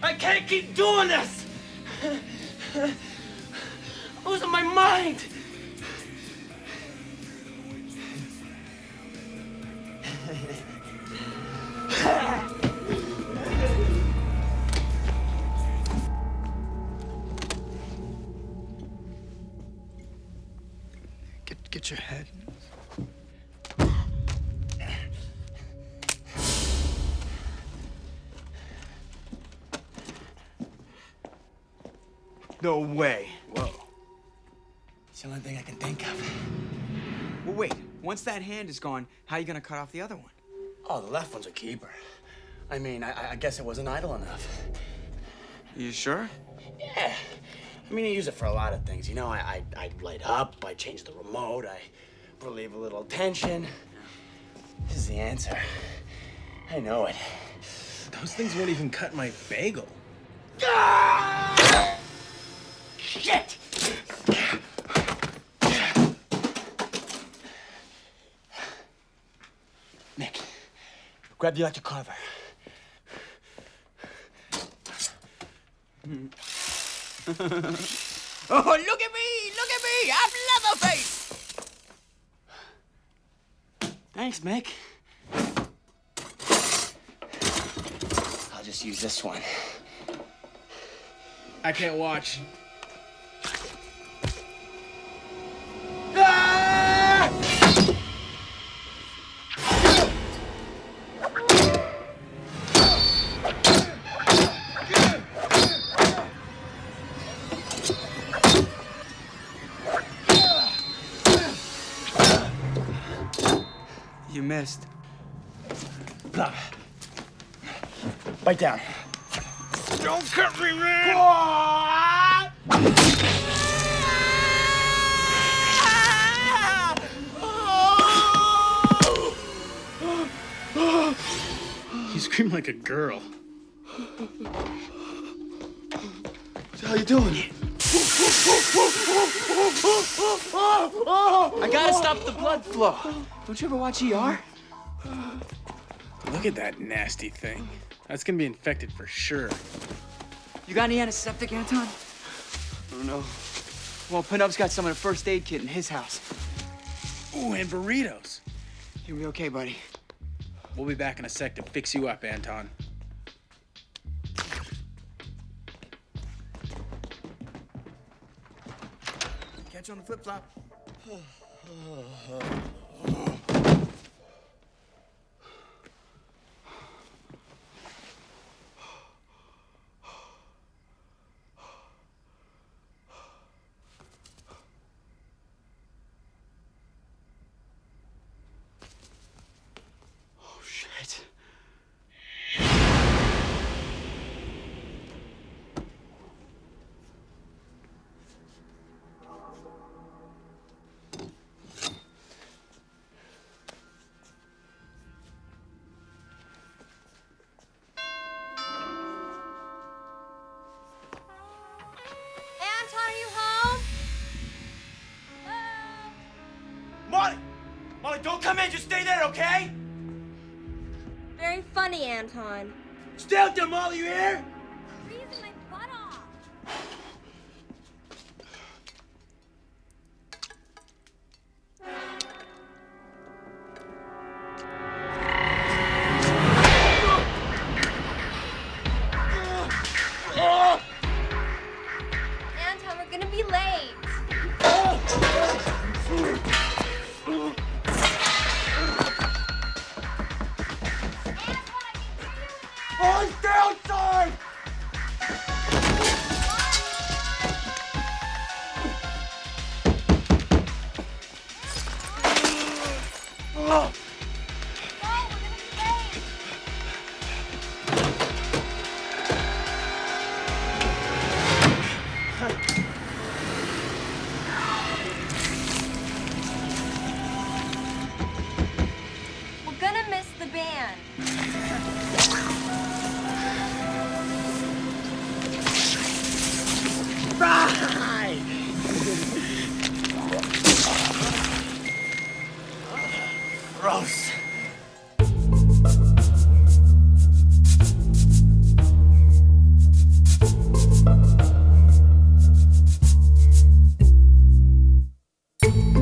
I can't keep doing this! I'm losing my mind! Get your head. No way. Whoa. It's the only thing I can think of. Well, wait. Once that hand is gone, how are you gonna cut off the other one? Oh, the left one's a keeper. I mean, I guess it wasn't idle enough. You sure? Yeah. I mean, I use it for a lot of things. You know, I light up, I change the remote, I relieve a little tension. This is the answer. I know it. Those things won't even cut my bagel. Ah! Shit! Nick, grab the electric carver. Oh, look at me! Look at me! I'm Leatherface! Thanks, Mick. I'll just use this one. I can't watch. You missed. Bite down. Don't cut me, man! You scream like a girl. How you doing? I gotta stop the blood flow. Don't you ever watch ER? Look at that nasty thing. That's gonna be infected for sure. You got any antiseptic, Anton? Oh, no. Well, Penub's got some in a first aid kit in his house. Ooh, and burritos. You'll be okay, buddy. We'll be back in a sec to fix you up, Anton. Catch you on the flip-flop. Oh, shit. Molly, don't come in. Just stay there, okay? Very funny, Anton. Stay out there, Molly. You hear? Freezing my butt off. Anton, we're gonna be late. Oh, stay outside! No, we're gonna be late. We're gonna miss the band. Right! Gross. Bye.